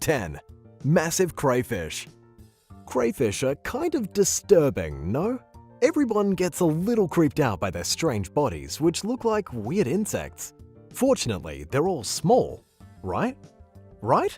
10. Massive crayfish. Crayfish are kind of disturbing, no? Everyone gets a little creeped out by their strange bodies, which look like weird insects. Fortunately, they're all small, right? Right?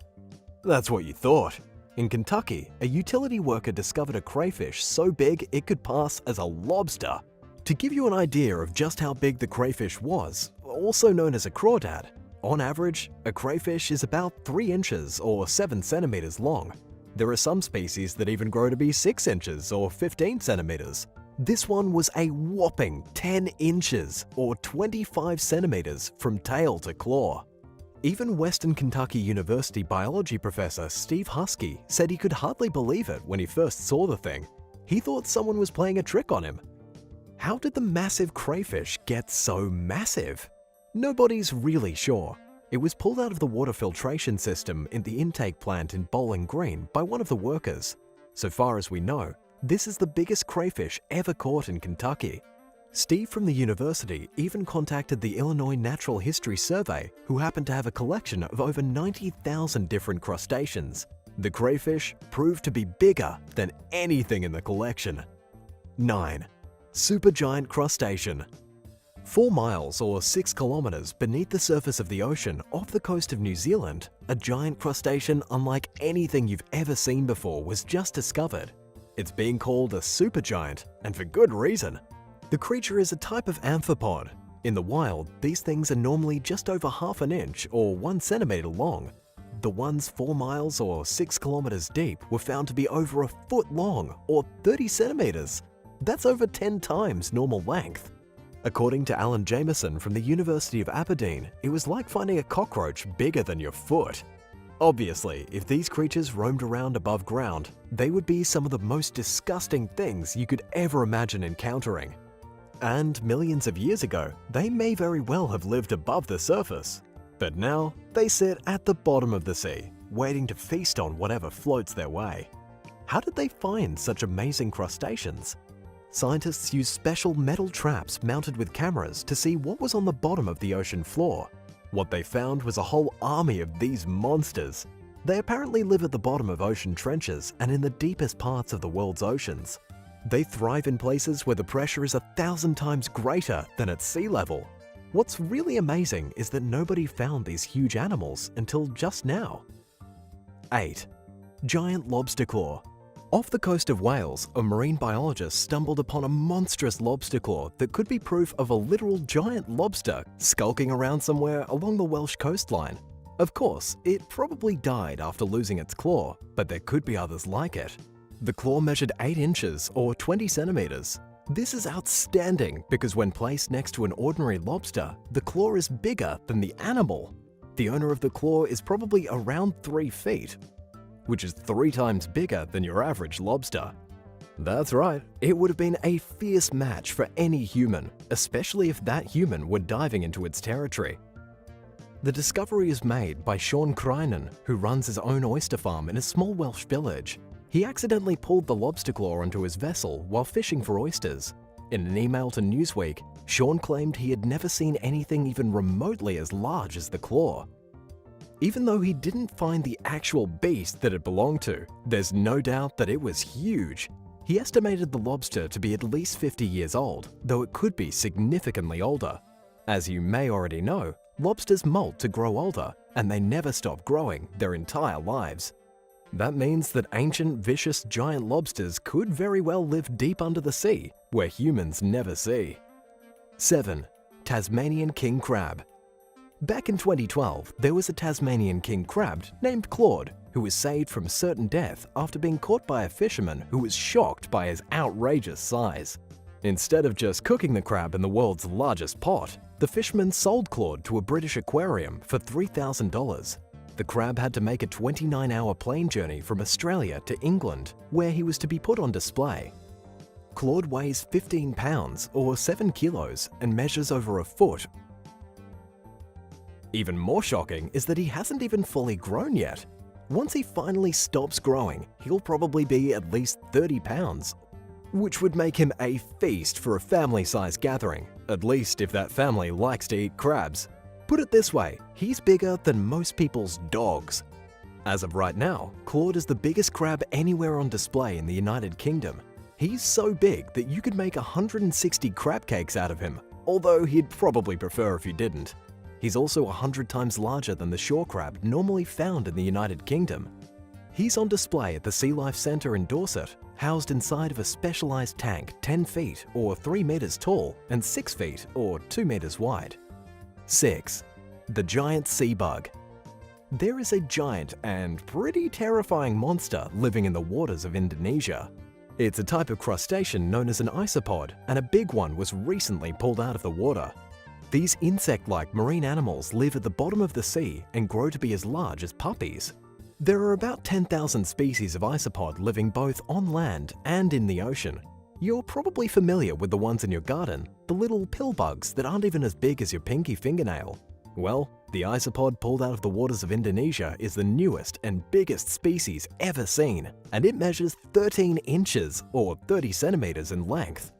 That's what you thought. In Kentucky, a utility worker discovered a crayfish so big it could pass as a lobster. To give you an idea of just how big the crayfish was, also known as a crawdad, on average, a crayfish is about 3 inches or 7 centimeters long. There are some species that even grow to be 6 inches or 15 centimeters. This one was a whopping 10 inches or 25 centimeters from tail to claw. Even Western Kentucky University biology professor Steve Husky said he could hardly believe it when he first saw the thing. He thought someone was playing a trick on him. How did the massive crayfish get so massive? Nobody's really sure. It was pulled out of the water filtration system in the intake plant in Bowling Green by one of the workers. So far as we know, this is the biggest crayfish ever caught in Kentucky. Steve from the university even contacted the Illinois Natural History Survey, who happened to have a collection of over 90,000 different crustaceans. The crayfish proved to be bigger than anything in the collection. 9. Supergiant crustacean. 4 miles or 6 kilometers beneath the surface of the ocean off the coast of New Zealand, a giant crustacean unlike anything you've ever seen before was just discovered. It's being called a supergiant, and for good reason. The creature is a type of amphipod. In the wild, these things are normally just over half an inch or 1 centimeter long. The ones 4 miles or 6 kilometers deep were found to be over a foot long or 30 centimeters. That's over 10 times normal length. According to Alan Jameson from the University of Aberdeen, it was like finding a cockroach bigger than your foot. Obviously, if these creatures roamed around above ground, they would be some of the most disgusting things you could ever imagine encountering. And millions of years ago, they may very well have lived above the surface. But now, they sit at the bottom of the sea, waiting to feast on whatever floats their way. How did they find such amazing crustaceans? Scientists used special metal traps mounted with cameras to see what was on the bottom of the ocean floor. What they found was a whole army of these monsters. They apparently live at the bottom of ocean trenches and in the deepest parts of the world's oceans. They thrive in places where the pressure is 1,000 times greater than at sea level. What's really amazing is that nobody found these huge animals until just now. 8. Giant lobster claw. Off the coast of Wales, a marine biologist stumbled upon a monstrous lobster claw that could be proof of a literal giant lobster skulking around somewhere along the Welsh coastline. Of course, it probably died after losing its claw, but there could be others like it. The claw measured 8 inches or 20 centimeters. This is outstanding because when placed next to an ordinary lobster, the claw is bigger than the animal. The owner of the claw is probably around 3 feet, which is 3 times bigger than your average lobster. That's right, it would have been a fierce match for any human, especially if that human were diving into its territory. The discovery is made by Sean Kraken, who runs his own oyster farm in a small Welsh village. He accidentally pulled the lobster claw onto his vessel while fishing for oysters. In an email to Newsweek, Sean claimed he had never seen anything even remotely as large as the claw. Even though he didn't find the actual beast that it belonged to, there's no doubt that it was huge. He estimated the lobster to be at least 50 years old, though it could be significantly older. As you may already know, lobsters molt to grow older, and they never stop growing their entire lives. That means that ancient, vicious giant lobsters could very well live deep under the sea, where humans never see. 7. Tasmanian king crab. Back in 2012, there was a Tasmanian king crab named Claude, who was saved from certain death after being caught by a fisherman who was shocked by his outrageous size. Instead of just cooking the crab in the world's largest pot, the fisherman sold Claude to a British aquarium for $3,000. The crab had to make a 29-hour plane journey from Australia to England, where he was to be put on display. Claude weighs 15 pounds or 7 kilos and measures over a foot. Even more shocking is that he hasn't even fully grown yet. Once he finally stops growing, he'll probably be at least 30 pounds, which would make him a feast for a family-sized gathering, at least if that family likes to eat crabs. Put it this way, he's bigger than most people's dogs. As of right now, Claude is the biggest crab anywhere on display in the United Kingdom. He's so big that you could make 160 crab cakes out of him, although he'd probably prefer if you didn't. He's also 100 times larger than the shore crab normally found in the United Kingdom. He's on display at the Sea Life Centre in Dorset, housed inside of a specialised tank 10 feet or 3 metres tall and 6 feet or 2 metres wide. 6. The giant sea bug. There is a giant and pretty terrifying monster living in the waters of Indonesia. It's a type of crustacean known as an isopod, and a big one was recently pulled out of the water. These insect-like marine animals live at the bottom of the sea and grow to be as large as puppies. There are about 10,000 species of isopod living both on land and in the ocean. You're probably familiar with the ones in your garden, the little pill bugs that aren't even as big as your pinky fingernail. Well, the isopod pulled out of the waters of Indonesia is the newest and biggest species ever seen, and it measures 13 inches or 30 centimeters in length.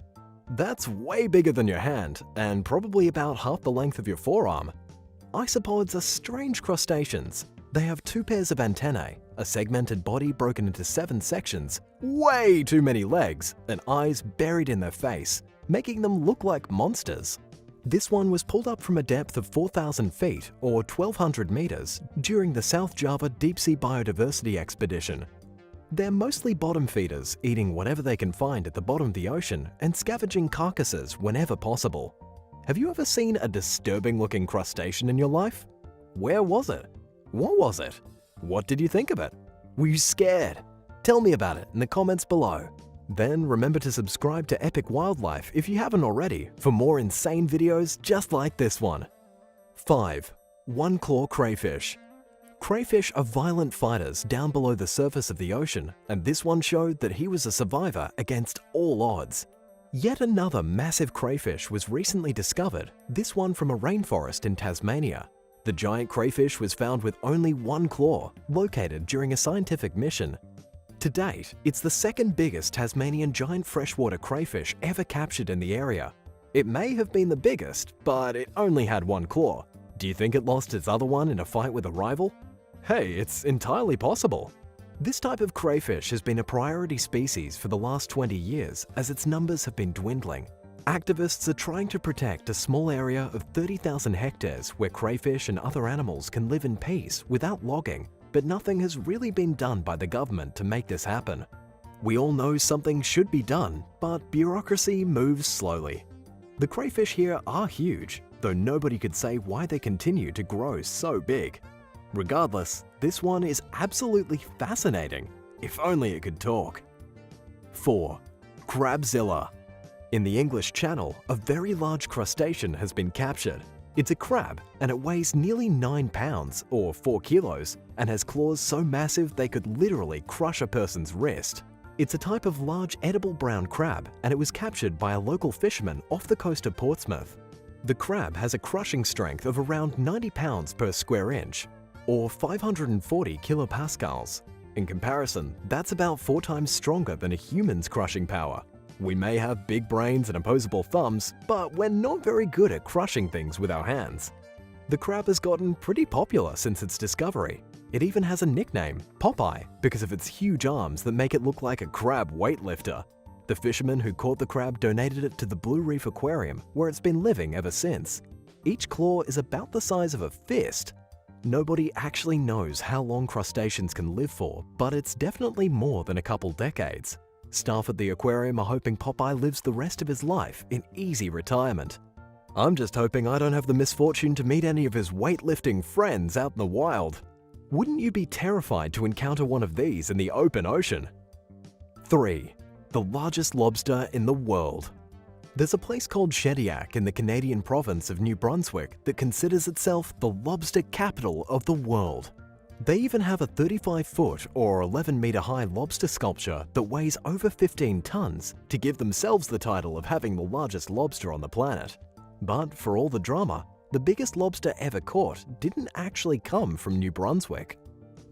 That's way bigger than your hand, and probably about half the length of your forearm. Isopods are strange crustaceans. They have 2 pairs of antennae, a segmented body broken into 7 sections, way too many legs, and eyes buried in their face, making them look like monsters. This one was pulled up from a depth of 4,000 feet or 1,200 meters during the South Java Deep Sea Biodiversity Expedition. They're mostly bottom feeders, eating whatever they can find at the bottom of the ocean and scavenging carcasses whenever possible. Have you ever seen a disturbing-looking crustacean in your life? Where was it? What was it? What did you think of it? Were you scared? Tell me about it in the comments below. Then remember to subscribe to Epic Wildlife if you haven't already for more insane videos just like this one. 5. One-claw crayfish. Crayfish are violent fighters down below the surface of the ocean, and this one showed that he was a survivor against all odds. Yet another massive crayfish was recently discovered, this one from a rainforest in Tasmania. The giant crayfish was found with only one claw, located during a scientific mission. To date, it's the second biggest Tasmanian giant freshwater crayfish ever captured in the area. It may have been the biggest, but it only had one claw. Do you think it lost its other one in a fight with a rival? Hey, it's entirely possible. This type of crayfish has been a priority species for the last 20 years as its numbers have been dwindling. Activists are trying to protect a small area of 30,000 hectares where crayfish and other animals can live in peace without logging, but nothing has really been done by the government to make this happen. We all know something should be done, but bureaucracy moves slowly. The crayfish here are huge, though nobody could say why they continue to grow so big. Regardless, this one is absolutely fascinating, if only it could talk. 4. Crabzilla. In the English Channel, a very large crustacean has been captured. It's a crab, and it weighs nearly 9 pounds or 4 kilos and has claws so massive they could literally crush a person's wrist. It's a type of large edible brown crab, and it was captured by a local fisherman off the coast of Portsmouth. The crab has a crushing strength of around 90 pounds per square inch, or 540 kilopascals. In comparison, that's about 4 times stronger than a human's crushing power. We may have big brains and opposable thumbs, but we're not very good at crushing things with our hands. The crab has gotten pretty popular since its discovery. It even has a nickname, Popeye, because of its huge arms that make it look like a crab weightlifter. The fisherman who caught the crab donated it to the Blue Reef Aquarium, where it's been living ever since. Each claw is about the size of a fist. Nobody actually knows how long crustaceans can live for, but it's definitely more than a couple decades. Staff at the aquarium are hoping Popeye lives the rest of his life in easy retirement. I'm just hoping I don't have the misfortune to meet any of his weightlifting friends out in the wild. Wouldn't you be terrified to encounter one of these in the open ocean? 3. The largest lobster in the world. There's a place called Shediac in the Canadian province of New Brunswick that considers itself the lobster capital of the world. They even have a 35-foot or 11-meter high lobster sculpture that weighs over 15 tons to give themselves the title of having the largest lobster on the planet. But for all the drama, the biggest lobster ever caught didn't actually come from New Brunswick.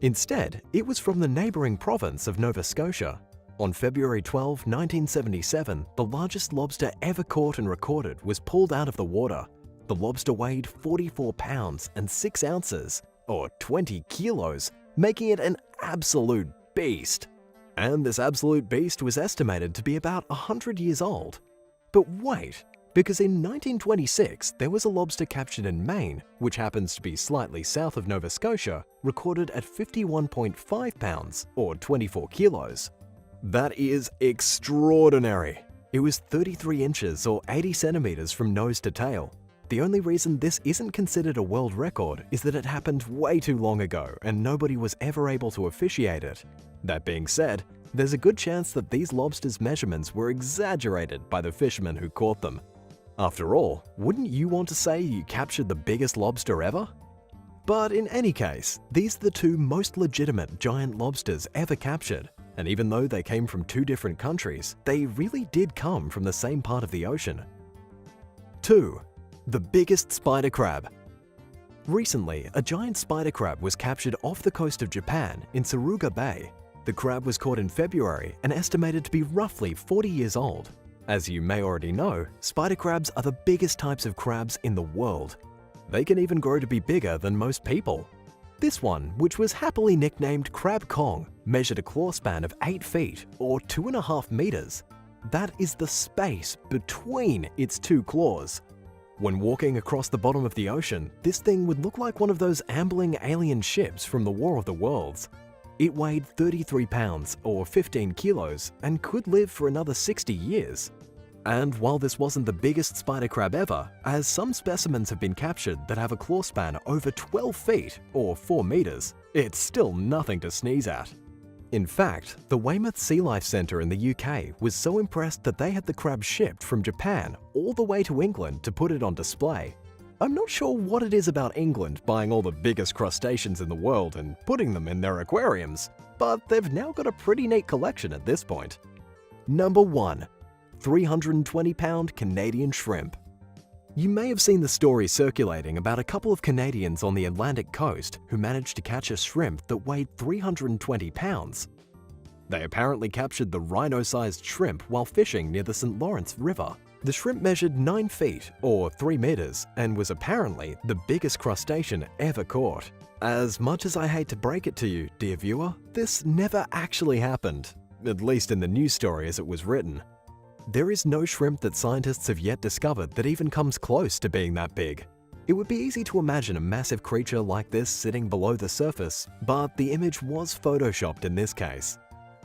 Instead, it was from the neighboring province of Nova Scotia. On February 12, 1977, the largest lobster ever caught and recorded was pulled out of the water. The lobster weighed 44 pounds and 6 ounces, or 20 kilos, making it an absolute beast. And this absolute beast was estimated to be about 100 years old. But wait, because in 1926 there was a lobster captured in Maine, which happens to be slightly south of Nova Scotia, recorded at 51.5 pounds or 24 kilos. That is extraordinary. It was 33 inches or 80 centimeters from nose to tail. The only reason this isn't considered a world record is that it happened way too long ago and nobody was ever able to officiate it. That being said, there's a good chance that these lobsters' measurements were exaggerated by the fishermen who caught them. After all, wouldn't you want to say you captured the biggest lobster ever? But in any case, these are the two most legitimate giant lobsters ever captured, and even though they came from two different countries, they really did come from the same part of the ocean. 2. The biggest spider crab. Recently, a giant spider crab was captured off the coast of Japan in Suruga Bay. The crab was caught in February and estimated to be roughly 40 years old. As you may already know, spider crabs are the biggest types of crabs in the world. They can even grow to be bigger than most people. This one, which was happily nicknamed Crab Kong, measured a claw span of 8 feet or 2.5 meters. That is the space between its two claws. When walking across the bottom of the ocean, this thing would look like one of those ambling alien ships from the War of the Worlds. It weighed 33 pounds or 15 kilos and could live for another 60 years. And while this wasn't the biggest spider crab ever, as some specimens have been captured that have a claw span over 12 feet or 4 meters, it's still nothing to sneeze at. In fact, the Weymouth Sea Life Centre in the UK was so impressed that they had the crab shipped from Japan all the way to England to put it on display. I'm not sure what it is about England buying all the biggest crustaceans in the world and putting them in their aquariums, but they've now got a pretty neat collection at this point. Number 1. 320-pound Canadian shrimp. You may have seen the story circulating about a couple of Canadians on the Atlantic coast who managed to catch a shrimp that weighed 320 pounds. They apparently captured the rhino-sized shrimp while fishing near the St. Lawrence River. The shrimp measured 9 feet or 3 meters and was apparently the biggest crustacean ever caught. As much as I hate to break it to you, dear viewer, this never actually happened, at least in the news story as it was written. There is no shrimp that scientists have yet discovered that even comes close to being that big. It would be easy to imagine a massive creature like this sitting below the surface, but the image was photoshopped in this case.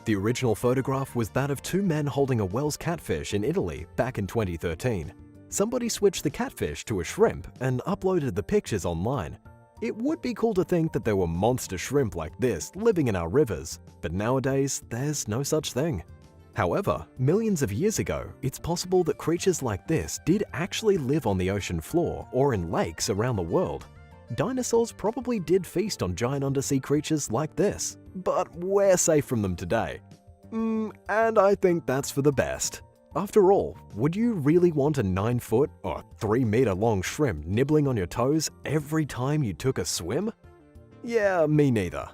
The original photograph was that of two men holding a Wells catfish in Italy back in 2013. Somebody switched the catfish to a shrimp and uploaded the pictures online. It would be cool to think that there were monster shrimp like this living in our rivers, but nowadays there's no such thing. However, millions of years ago, it's possible that creatures like this did actually live on the ocean floor or in lakes around the world. Dinosaurs probably did feast on giant undersea creatures like this, but we're safe from them today. And I think that's for the best. After all, would you really want a 9-foot or 3-meter long shrimp nibbling on your toes every time you took a swim? Yeah, me neither.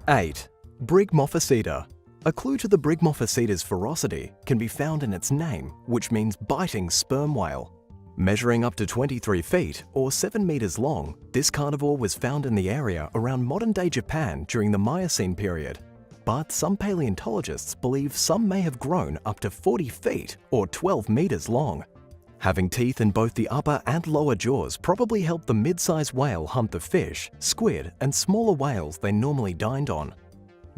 8. Brigmophaceta. A clue to the Brigmophaceta's ferocity can be found in its name, which means biting sperm whale. Measuring up to 23 feet or 7 meters long, this carnivore was found in the area around modern-day Japan during the Miocene period. But some paleontologists believe some may have grown up to 40 feet or 12 meters long. Having teeth in both the upper and lower jaws probably helped the mid-sized whale hunt the fish, squid, and smaller whales they normally dined on.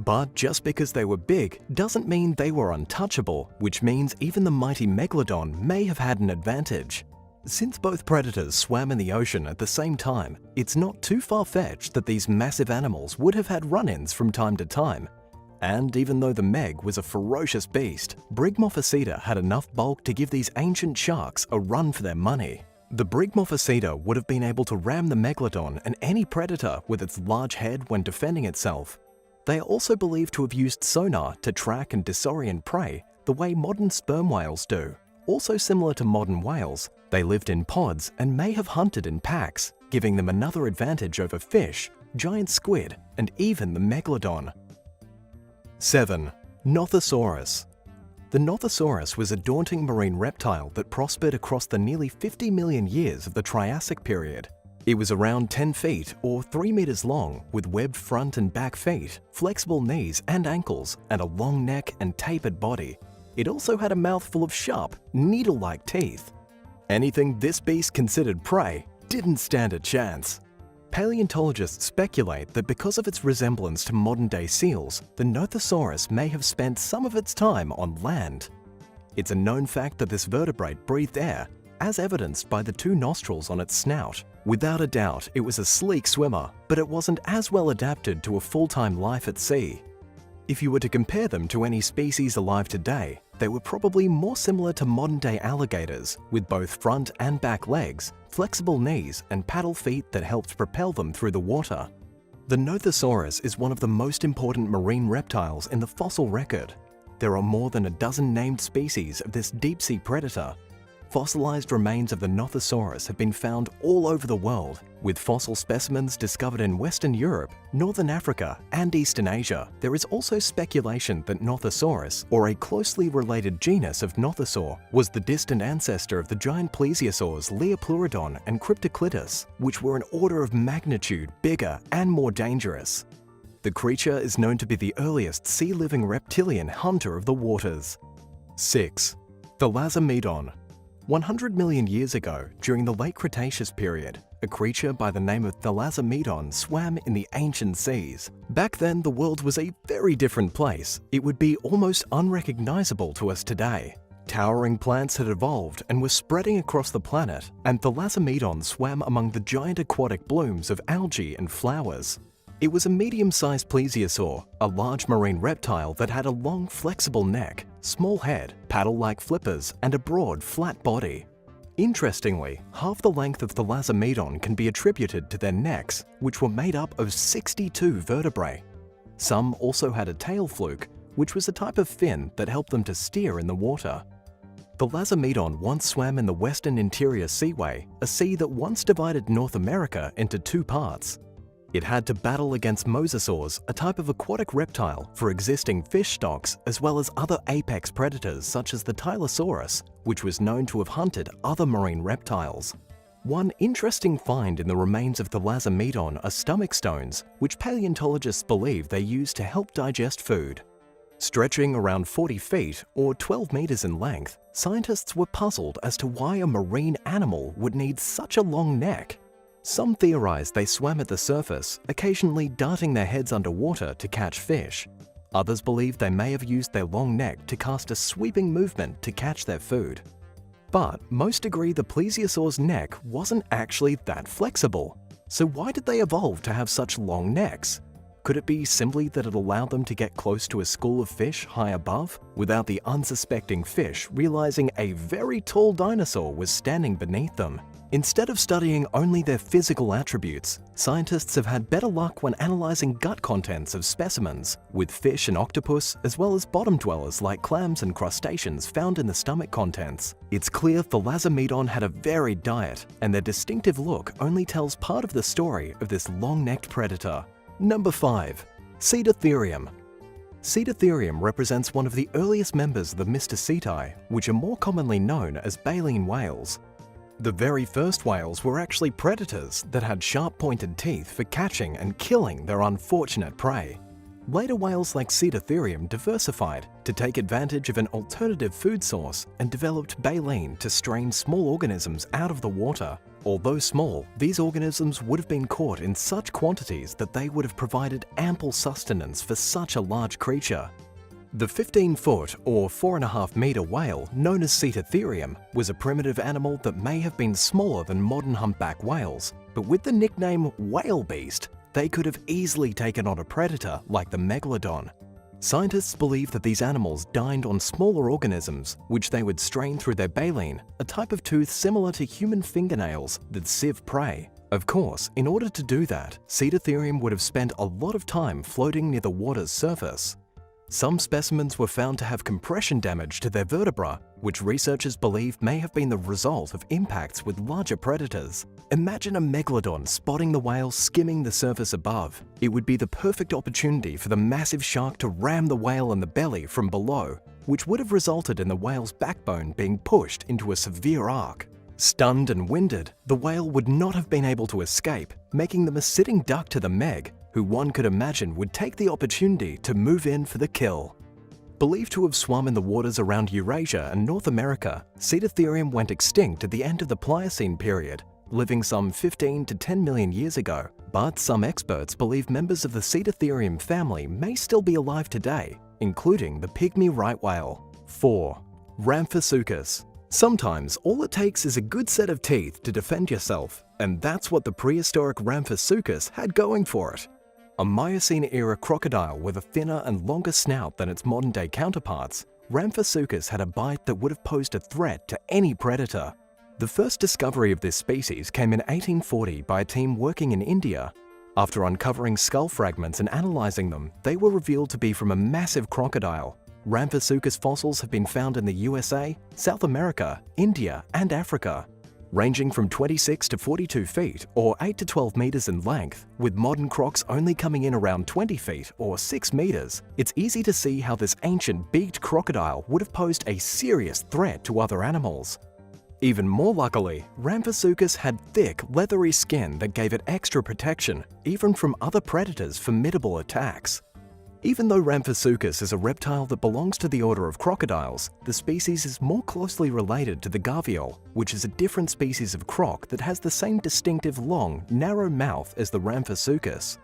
But just because they were big doesn't mean they were untouchable, which means even the mighty megalodon may have had an advantage. Since both predators swam in the ocean at the same time, it's not too far-fetched that these massive animals would have had run-ins from time to time. And even though the Meg was a ferocious beast, Brigmophaceta had enough bulk to give these ancient sharks a run for their money. The Brigmophaceta would have been able to ram the megalodon and any predator with its large head when defending itself. They are also believed to have used sonar to track and disorient prey the way modern sperm whales do. Also similar to modern whales, they lived in pods and may have hunted in packs, giving them another advantage over fish, giant squid, and even the megalodon. 7. Nothosaurus. The Nothosaurus was a daunting marine reptile that prospered across the nearly 50 million years of the Triassic period. It was around 10 feet or 3 meters long with webbed front and back feet, flexible knees and ankles, and a long neck and tapered body. It also had a mouthful of sharp, needle-like teeth. Anything this beast considered prey didn't stand a chance. Paleontologists speculate that because of its resemblance to modern-day seals, the Nothosaurus may have spent some of its time on land. It's a known fact that this vertebrate breathed air, as evidenced by the 2 nostrils on its snout. Without a doubt, it was a sleek swimmer, but it wasn't as well adapted to a full-time life at sea. If you were to compare them to any species alive today, they were probably more similar to modern-day alligators, with both front and back legs, flexible knees, and paddle feet that helped propel them through the water. The Nothosaurus is one of the most important marine reptiles in the fossil record. There are more than a dozen named species of this deep-sea predator. Fossilized remains of the Nothosaurus have been found all over the world, with fossil specimens discovered in Western Europe, Northern Africa, and Eastern Asia. There is also speculation that Nothosaurus, or a closely related genus of Nothosaur, was the distant ancestor of the giant plesiosaurs Leopleurodon and Cryptoclitus, which were an order of magnitude bigger and more dangerous. The creature is known to be the earliest sea-living reptilian hunter of the waters. 6. The Lazaron. 100 million years ago, during the late Cretaceous period, a creature by the name of the Lazaron swam in the ancient seas. Back then, the world was a very different place. It would be almost unrecognizable to us today. Towering plants had evolved and were spreading across the planet, and the Lazaron swam among the giant aquatic blooms of algae and flowers. It was a medium-sized plesiosaur, a large marine reptile that had a long, flexible neck, small head, paddle-like flippers, and a broad, flat body. Interestingly, half the length of the Lazaron can be attributed to their necks, which were made up of 62 vertebrae. Some also had a tail fluke, which was a type of fin that helped them to steer in the water. The Lazaron once swam in the Western Interior Seaway, a sea that once divided North America into 2 parts. It had to battle against mosasaurs, a type of aquatic reptile, for existing fish stocks, as well as other apex predators such as the Tylosaurus, which was known to have hunted other marine reptiles. One interesting find in the remains of the Lazaron are stomach stones, which paleontologists believe they used to help digest food. Stretching around 40 feet or 12 meters in length, scientists were puzzled as to why a marine animal would need such a long neck. Some theorized they swam at the surface, occasionally darting their heads underwater to catch fish. Others believe they may have used their long neck to cast a sweeping movement to catch their food. But most agree the plesiosaur's neck wasn't actually that flexible. So why did they evolve to have such long necks? Could it be simply that it allowed them to get close to a school of fish high above, without the unsuspecting fish realizing a very tall dinosaur was standing beneath them? Instead of studying only their physical attributes, scientists have had better luck when analyzing gut contents of specimens, with fish and octopus, as well as bottom dwellers like clams and crustaceans found in the stomach contents. It's clear the Lazaron had a varied diet, and their distinctive look only tells part of the story of this long-necked predator. Number 5. Cedotherium. Cedotherium represents one of the earliest members of the Mystaceti, which are more commonly known as baleen whales. The very first whales were actually predators that had sharp-pointed teeth for catching and killing their unfortunate prey. Later whales like Cedotherium diversified to take advantage of an alternative food source and developed baleen to strain small organisms out of the water. Although small, these organisms would have been caught in such quantities that they would have provided ample sustenance for such a large creature. The 15-foot or 4.5-meter whale known as Cedotherium was a primitive animal that may have been smaller than modern humpback whales, but with the nickname whale beast, they could have easily taken on a predator like the megalodon. Scientists believe that these animals dined on smaller organisms, which they would strain through their baleen, a type of tooth similar to human fingernails that sieve prey. Of course, in order to do that, Cedotherium would have spent a lot of time floating near the water's surface. Some specimens were found to have compression damage to their vertebra, which researchers believe may have been the result of impacts with larger predators. Imagine a megalodon spotting the whale skimming the surface above. It would be the perfect opportunity for the massive shark to ram the whale in the belly from below, which would have resulted in the whale's backbone being pushed into a severe arc. Stunned and winded, the whale would not have been able to escape, making them a sitting duck to the Meg, who one could imagine would take the opportunity to move in for the kill. Believed to have swum in the waters around Eurasia and North America, Cedotherium went extinct at the end of the Pliocene period, living some 15 to 10 million years ago, but some experts believe members of the Cedotherium family may still be alive today, including the pygmy right whale. 4. Rampas Suus. Sometimes all it takes is a good set of teeth to defend yourself, and that's what the prehistoric Rampas Suus had going for it. A Miocene-era crocodile with a thinner and longer snout than its modern-day counterparts, Rampas Suus had a bite that would have posed a threat to any predator. The first discovery of this species came in 1840 by a team working in India. After uncovering skull fragments and analyzing them, they were revealed to be from a massive crocodile. Rampas Suus fossils have been found in the USA, South America, India, and Africa. Ranging from 26 to 42 feet or 8 to 12 meters in length, with modern crocs only coming in around 20 feet or 6 meters, it's easy to see how this ancient beaked crocodile would have posed a serious threat to other animals. Even more luckily, Rampas Suus had thick, leathery skin that gave it extra protection, even from other predators' formidable attacks. Even though Rampas Suus is a reptile that belongs to the order of crocodiles, the species is more closely related to the gavial, which is a different species of croc that has the same distinctive long, narrow mouth as the Rampas Suus.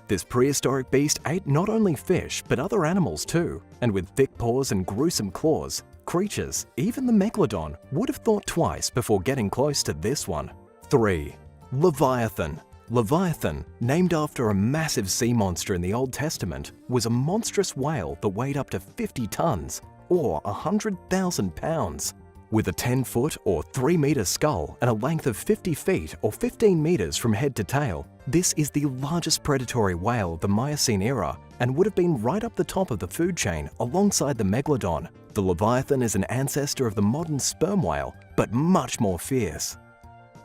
This prehistoric beast ate not only fish but other animals too, and with thick paws and gruesome claws, creatures, even the megalodon, would have thought twice before getting close to this one. 3. Leviathan. Leviathan, named after a massive sea monster in the Old Testament, was a monstrous whale that weighed up to 50 tons, or 100,000 pounds. With a 10-foot or 3-meter skull and a length of 50 feet or 15 meters from head to tail, this is the largest predatory whale of the Miocene era and would have been right up the top of the food chain alongside the megalodon. The Leviathan is an ancestor of the modern sperm whale, but much more fierce.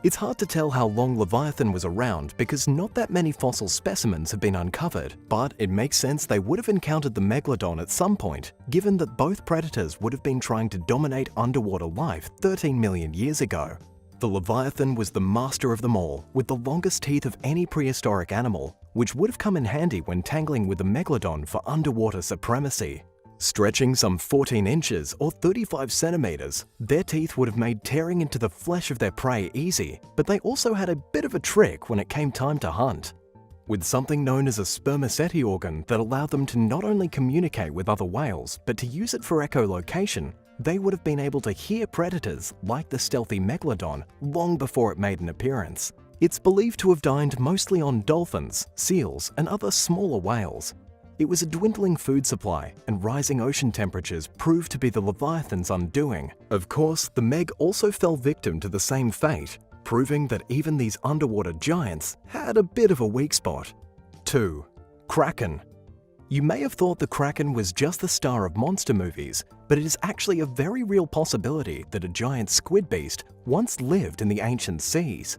It's hard to tell how long Leviathan was around because not that many fossil specimens have been uncovered, but it makes sense they would have encountered the megalodon at some point, given that both predators would have been trying to dominate underwater life 13 million years ago. The Leviathan was the master of them all, with the longest teeth of any prehistoric animal, which would have come in handy when tangling with the megalodon for underwater supremacy. Stretching some 14 inches or 35 centimeters, their teeth would have made tearing into the flesh of their prey easy, but they also had a bit of a trick when it came time to hunt. With something known as a spermaceti organ that allowed them to not only communicate with other whales, but to use it for echolocation, they would have been able to hear predators like the stealthy megalodon long before it made an appearance. It's believed to have dined mostly on dolphins, seals, and other smaller whales. It was a dwindling food supply, and rising ocean temperatures proved to be the Leviathan's undoing. Of course, the Meg also fell victim to the same fate, proving that even these underwater giants had a bit of a weak spot. 2. Kraken. You may have thought the Kraken was just the star of monster movies, but it is actually a very real possibility that a giant squid beast once lived in the ancient seas.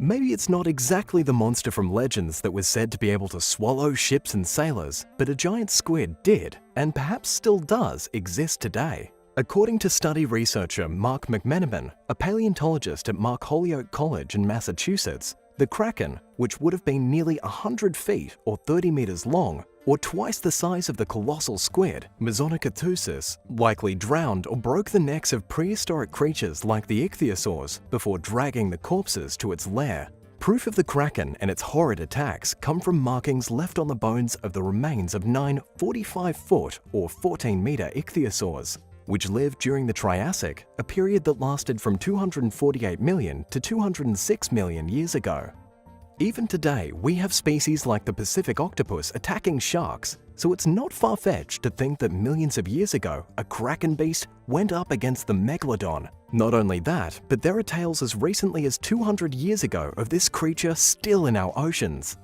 Maybe it's not exactly the monster from Legends that was said to be able to swallow ships and sailors, but a giant squid did, and perhaps still does, exist today. According to study researcher Mark McMenamin, a paleontologist at Mark Holyoke College in Massachusetts, the Kraken, which would have been nearly 100 feet or 30 meters long, or twice the size of the colossal squid, Nothosaurus, likely drowned or broke the necks of prehistoric creatures like the ichthyosaurs before dragging the corpses to its lair. Proof of the Kraken and its horrid attacks come from markings left on the bones of the remains of 9 45-foot or 14-meter ichthyosaurs, which lived during the Triassic, a period that lasted from 248 million to 206 million years ago. Even today, we have species like the Pacific octopus attacking sharks, so it's not far-fetched to think that millions of years ago, a Kraken beast went up against the megalodon. Not only that, but there are tales as recently as 200 years ago of this creature still in our oceans.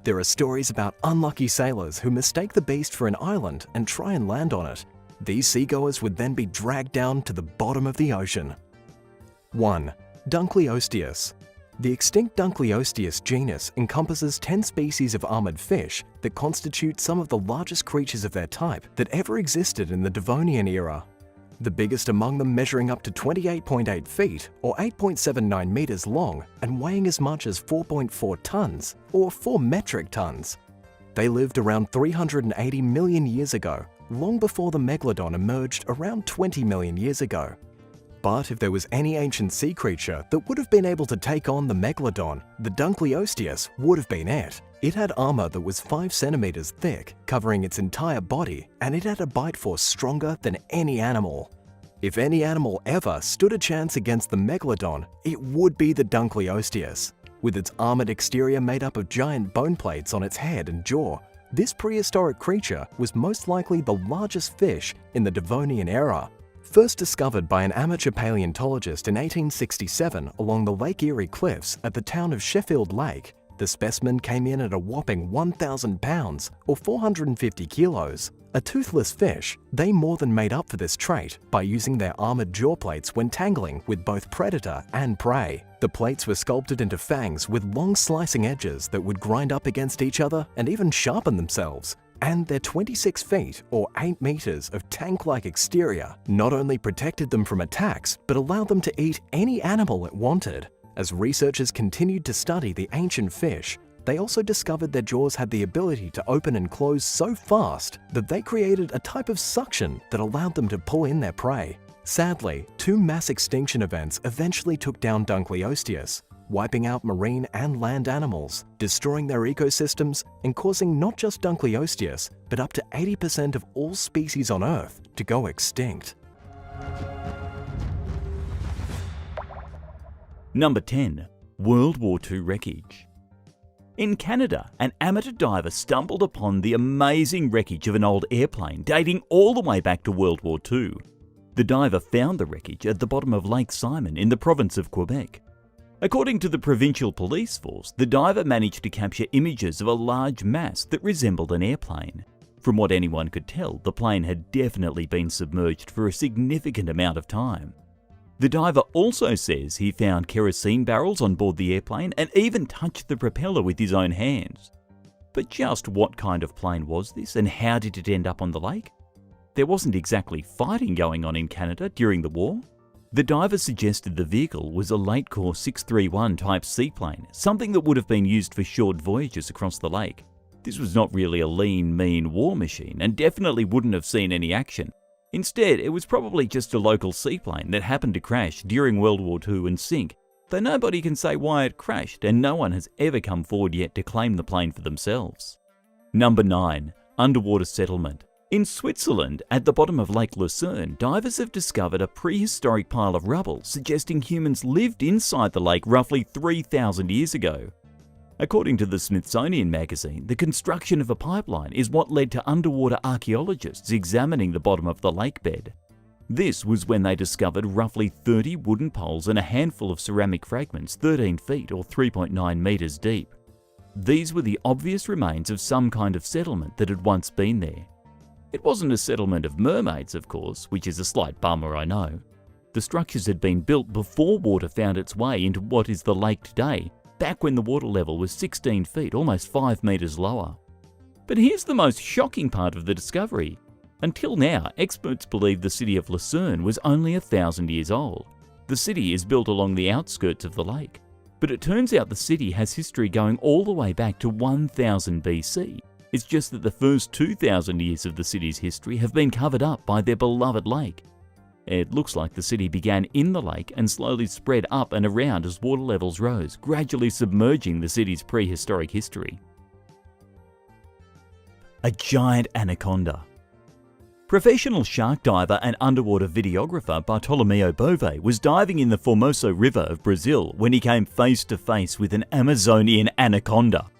There are stories about unlucky sailors who mistake the beast for an island and try and land on it. These seagoers would then be dragged down to the bottom of the ocean. 1. Dunkleosteus. The extinct Dunkleosteus genus encompasses 10 species of armored fish that constitute some of the largest creatures of their type that ever existed in the Devonian era. the biggest among them measuring up to 28.8 feet or 8.79 meters long and weighing as much as 4.4 tons or 4 metric tons. They lived around 380 million years ago, long before the megalodon emerged around 20 million years ago. But if there was any ancient sea creature that would have been able to take on the megalodon, the Dunkleosteus would have been it. It had armor that was 5 centimeters thick, covering its entire body, and it had a bite force stronger than any animal. If any animal ever stood a chance against the megalodon, it would be the Dunkleosteus. With its armored exterior made up of giant bone plates on its head and jaw, this prehistoric creature was most likely the largest fish in the Devonian era. First discovered by an amateur paleontologist in 1867 along the Lake Erie cliffs at the town of Sheffield Lake, the specimen came in at a whopping 1,000 pounds or 450 kilos. A toothless fish, they more than made up for this trait by using their armored jaw plates when tangling with both predator and prey. The plates were sculpted into fangs with long slicing edges that would grind up against each other and even sharpen themselves. And their 26 feet or 8 meters of tank-like exterior not only protected them from attacks, but allowed them to eat any animal it wanted. As researchers continued to study the ancient fish, they also discovered their jaws had the ability to open and close so fast that they created a type of suction that allowed them to pull in their prey. Sadly, 2 mass extinction events eventually took down Dunkleosteus, wiping out marine and land animals, destroying their ecosystems, and causing not just Dunkleosteus, but up to 80% of all species on Earth to go extinct. Number 10. World War II wreckage. In Canada, an amateur diver stumbled upon the amazing wreckage of an old airplane dating all the way back to World War II. The diver found the wreckage at the bottom of Lake Simon in the province of Quebec. According to the provincial police force, the diver managed to capture images of a large mass that resembled an airplane. From what anyone could tell, the plane had definitely been submerged for a significant amount of time. The diver also says he found kerosene barrels on board the airplane and even touched the propeller with his own hands. But just what kind of plane was this and how did it end up on the lake? There wasn't exactly fighting going on in Canada during the war. The diver suggested the vehicle was a late Corps 631 type seaplane, something that would have been used for short voyages across the lake. This was not really a lean, mean war machine and definitely wouldn't have seen any action. Instead, it was probably just a local seaplane that happened to crash during World War II and sink, though nobody can say why it crashed and no one has ever come forward yet to claim the plane for themselves. Number 9. Underwater settlement. In Switzerland, at the bottom of Lake Lucerne, divers have discovered a prehistoric pile of rubble suggesting humans lived inside the lake roughly 3,000 years ago. According to the Smithsonian magazine, the construction of a pipeline is what led to underwater archaeologists examining the bottom of the lake bed. This was when they discovered roughly 30 wooden poles and a handful of ceramic fragments 13 feet or 3.9 meters deep. These were the obvious remains of some kind of settlement that had once been there. It wasn't a settlement of mermaids, of course, which is a slight bummer, I know. The structures had been built before water found its way into what is the lake today, back when the water level was 16 feet, almost 5 meters lower. But here's the most shocking part of the discovery. Until now, experts believe the city of Lucerne was only 1,000 years old. The city is built along the outskirts of the lake. But it turns out the city has history going all the way back to 1000 BC. It's just that the first 2,000 years of the city's history have been covered up by their beloved lake. It looks like the city began in the lake and slowly spread up and around as water levels rose, gradually submerging the city's prehistoric history. A giant anaconda. Professional shark diver and underwater videographer Bartolomeo Bove was diving in the Formoso River of Brazil when he came face to face with an Amazonian anaconda.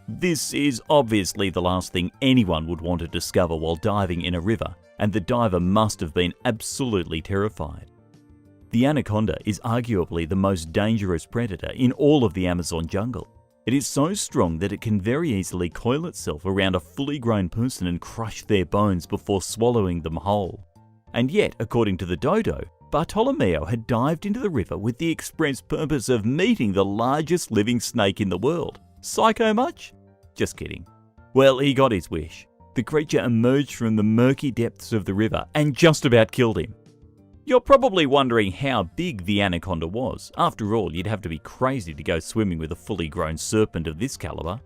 This is obviously the last thing anyone would want to discover while diving in a river, and the diver must have been absolutely terrified. The anaconda is arguably the most dangerous predator in all of the Amazon jungle. It is so strong that it can very easily coil itself around a fully grown person and crush their bones before swallowing them whole. And yet, according to the dodo, Bartolomeo had dived into the river with the express purpose of meeting the largest living snake in the world. Psycho much? Just kidding. Well, he got his wish. The creature emerged from the murky depths of the river and just about killed him. You're probably wondering how big the Anaconda was. After all, you'd have to be crazy to go swimming with a fully grown serpent of this caliber.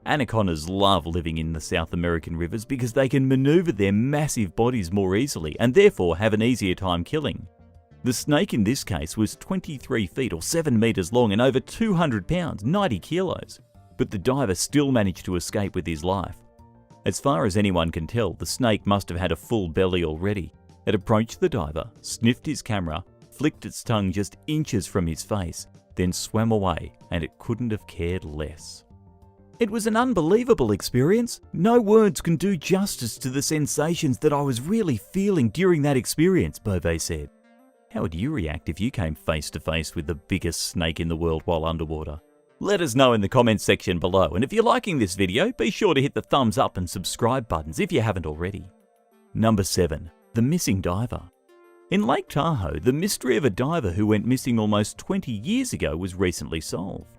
Anacondas love living in the South American rivers because they can maneuver their massive bodies more easily and therefore have an easier time killing. The snake in this case was 23 feet or 7 meters long and over 200 pounds, 90 kilos. But the diver still managed to escape with his life. As far as anyone can tell, the snake must have had a full belly already. It approached the diver, sniffed his camera, flicked its tongue just inches from his face, then swam away, and it couldn't have cared less. It was an unbelievable experience. No words can do justice to the sensations that I was really feeling during that experience, Beauvais said. How would you react if you came face to face with the biggest snake in the world while underwater? Let us know in the comments section below, and if you're liking this video, be sure to hit the thumbs up and subscribe buttons if you haven't already. Number 7. The missing diver. In Lake Tahoe, the mystery of a diver who went missing almost 20 years ago was recently solved.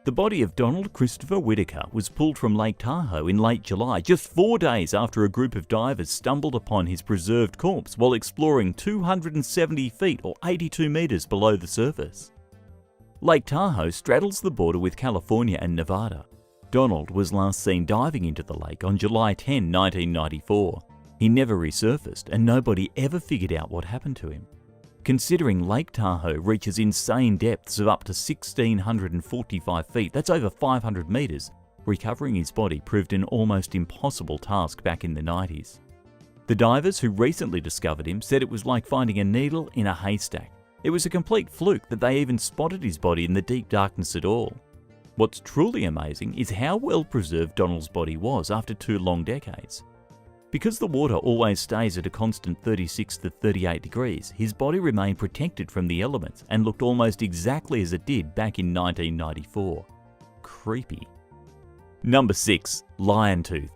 The body of Donald Christopher Whitaker was pulled from Lake Tahoe in late July, just 4 days after a group of divers stumbled upon his preserved corpse while exploring 270 feet or 82 meters below the surface. Lake Tahoe straddles the border with California and Nevada. Donald was last seen diving into the lake on July 10, 1994. He never resurfaced and nobody ever figured out what happened to him. Considering Lake Tahoe reaches insane depths of up to 1,645 feet, that's over 500 meters, recovering his body proved an almost impossible task back in the 90s. The divers who recently discovered him said it was like finding a needle in a haystack. It was a complete fluke that they even spotted his body in the deep darkness at all. What's truly amazing is how well preserved Donald's body was after 2 long decades. Because the water always stays at a constant 36 to 38 degrees, his body remained protected from the elements and looked almost exactly as it did back in 1994. Creepy. Number 6. Lion Tooth.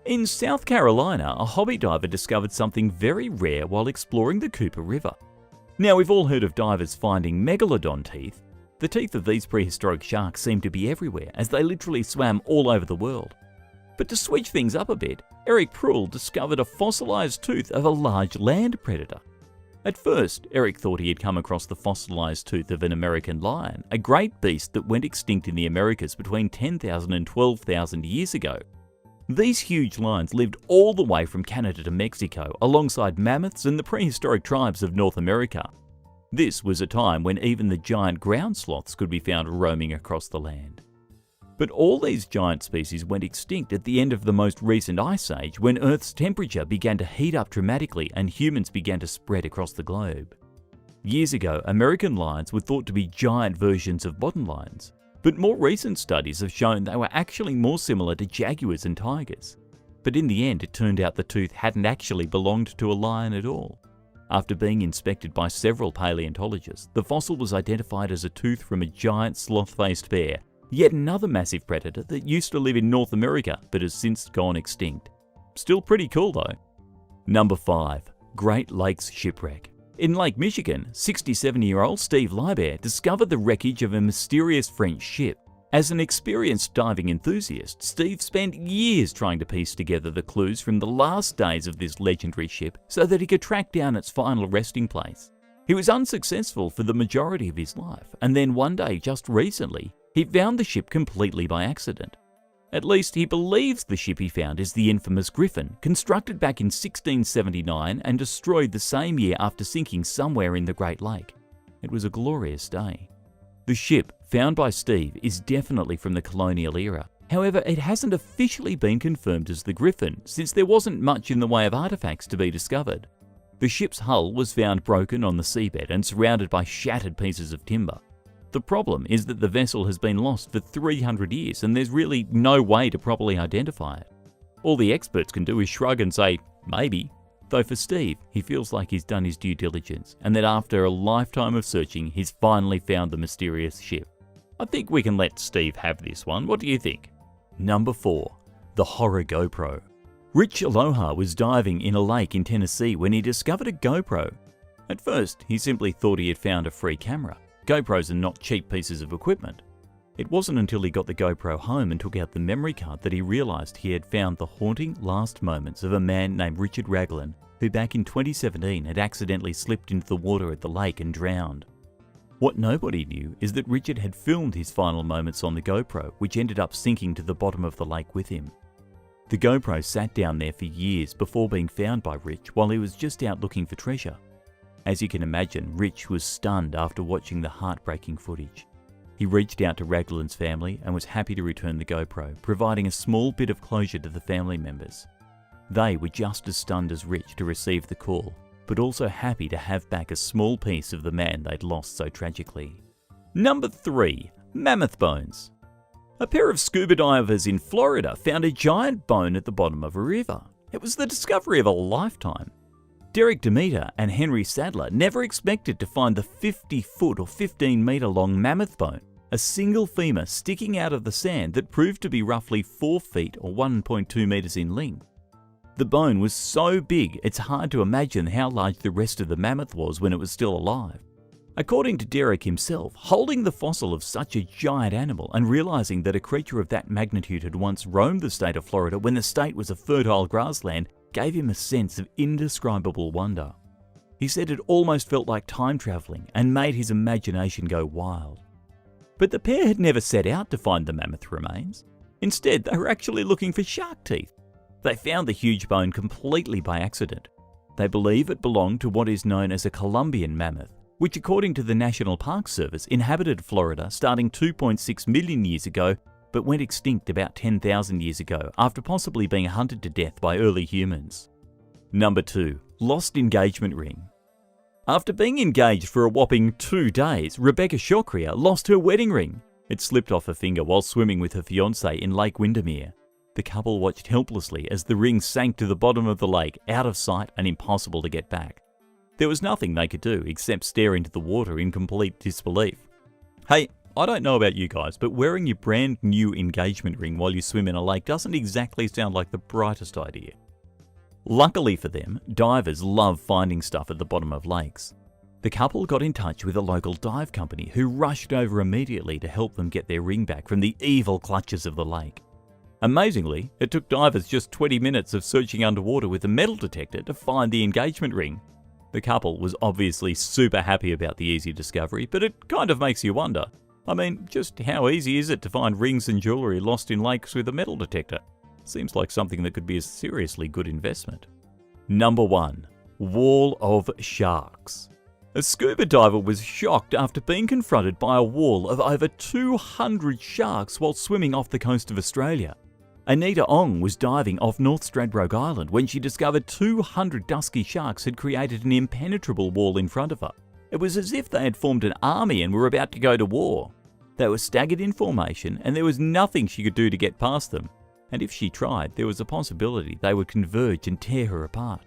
In South Carolina, a hobby diver discovered something very rare while exploring the Cooper River. Now, we've all heard of divers finding megalodon teeth. The teeth of these prehistoric sharks seem to be everywhere, as they literally swam all over the world. But to switch things up a bit, Eric Prull discovered a fossilized tooth of a large land predator. At first, Eric thought he had come across the fossilized tooth of an American lion, a great beast that went extinct in the Americas between 10,000 and 12,000 years ago. These huge lions lived all the way from Canada to Mexico, alongside mammoths and the prehistoric tribes of North America. This was a time when even the giant ground sloths could be found roaming across the land. But all these giant species went extinct at the end of the most recent ice age, when Earth's temperature began to heat up dramatically and humans began to spread across the globe. Years ago, American lions were thought to be giant versions of modern lions, but more recent studies have shown they were actually more similar to jaguars and tigers. But in the end, it turned out the tooth hadn't actually belonged to a lion at all. After being inspected by several paleontologists, the fossil was identified as a tooth from a giant sloth-faced bear, yet another massive predator that used to live in North America but has since gone extinct. Still pretty cool though. Number 5. Great Lakes Shipwreck. In Lake Michigan, 67-year-old Steve Liebert discovered the wreckage of a mysterious French ship. As an experienced diving enthusiast, Steve spent years trying to piece together the clues from the last days of this legendary ship so that he could track down its final resting place. He was unsuccessful for the majority of his life, and then one day, just recently, he found the ship completely by accident. At least he believes the ship he found is the infamous Griffin, constructed back in 1679 and destroyed the same year after sinking somewhere in the Great Lake. It was a glorious day. The ship, found by Steve, is definitely from the colonial era. However, it hasn't officially been confirmed as the Griffin, since there wasn't much in the way of artifacts to be discovered. The ship's hull was found broken on the seabed and surrounded by shattered pieces of timber. The problem is that the vessel has been lost for 300 years and there's really no way to properly identify it. All the experts can do is shrug and say, maybe. Though for Steve, he feels like he's done his due diligence and that after a lifetime of searching, he's finally found the mysterious ship. I think we can let Steve have this one. What do you think? Number 4. The Horror GoPro. Rich Aloha was diving in a lake in Tennessee when he discovered a GoPro. At first, he simply thought he had found a free camera. GoPros are not cheap pieces of equipment. It wasn't until he got the GoPro home and took out the memory card that he realized he had found the haunting last moments of a man named Richard Raglan, who back in 2017 had accidentally slipped into the water at the lake and drowned. What nobody knew is that Richard had filmed his final moments on the GoPro, which ended up sinking to the bottom of the lake with him. The GoPro sat down there for years before being found by Rich while he was just out looking for treasure. As you can imagine, Rich was stunned after watching the heartbreaking footage. He reached out to Raglan's family and was happy to return the GoPro, providing a small bit of closure to the family members. They were just as stunned as Rich to receive the call, but also happy to have back a small piece of the man they'd lost so tragically. Number 3. Mammoth Bones. A pair of scuba divers in Florida found a giant bone at the bottom of a river. It was the discovery of a lifetime. Derek Demeter and Henry Sadler never expected to find the 50-foot or 15-metre long mammoth bone, a single femur sticking out of the sand that proved to be roughly 4 feet or 1.2 metres in length. The bone was so big it's hard to imagine how large the rest of the mammoth was when it was still alive. According to Derek himself, holding the fossil of such a giant animal and realising that a creature of that magnitude had once roamed the state of Florida when the state was a fertile grassland gave him a sense of indescribable wonder. He said it almost felt like time travelling and made his imagination go wild. But the pair had never set out to find the mammoth remains. Instead, they were actually looking for shark teeth. They found the huge bone completely by accident. They believe it belonged to what is known as a Columbian mammoth, which according to the National Park Service inhabited Florida starting 2.6 million years ago but went extinct about 10,000 years ago after possibly being hunted to death by early humans. Number 2. Lost engagement ring. After being engaged for a whopping 2 days, Rebecca Shocria lost her wedding ring. It slipped off her finger while swimming with her fiancé in Lake Windermere. The couple watched helplessly as the ring sank to the bottom of the lake, out of sight and impossible to get back. There was nothing they could do except stare into the water in complete disbelief. Hey, I don't know about you guys, but wearing your brand new engagement ring while you swim in a lake doesn't exactly sound like the brightest idea. Luckily for them, divers love finding stuff at the bottom of lakes. The couple got in touch with a local dive company who rushed over immediately to help them get their ring back from the evil clutches of the lake. Amazingly, it took divers just 20 minutes of searching underwater with a metal detector to find the engagement ring. The couple was obviously super happy about the easy discovery, but it kind of makes you wonder. I mean, just how easy is it to find rings and jewellery lost in lakes with a metal detector? Seems like something that could be a seriously good investment. Number 1. Wall of Sharks. A scuba diver was shocked after being confronted by a wall of over 200 sharks while swimming off the coast of Australia. Anita Ong was diving off North Stradbroke Island when she discovered 200 dusky sharks had created an impenetrable wall in front of her. It was as if they had formed an army and were about to go to war. They were staggered in formation and there was nothing she could do to get past them. And if she tried, there was a possibility they would converge and tear her apart.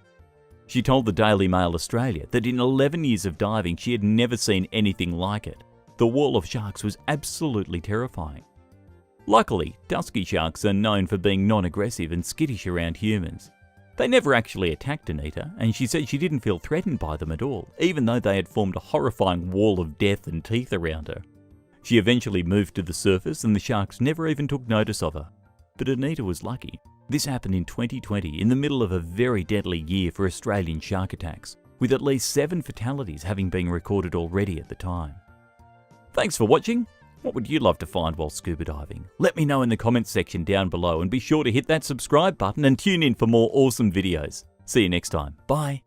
She told the Daily Mail Australia that in 11 years of diving she had never seen anything like it. The wall of sharks was absolutely terrifying. Luckily, dusky sharks are known for being non-aggressive and skittish around humans. They never actually attacked Anita, and she said she didn't feel threatened by them at all, even though they had formed a horrifying wall of death and teeth around her. She eventually moved to the surface and the sharks never even took notice of her. But Anita was lucky. This happened in 2020, in the middle of a very deadly year for Australian shark attacks, with at least 7 fatalities having been recorded already at the time. Thanks for watching. What would you love to find while scuba diving? Let me know in the comments section down below and be sure to hit that subscribe button and tune in for more awesome videos. See you next time. Bye.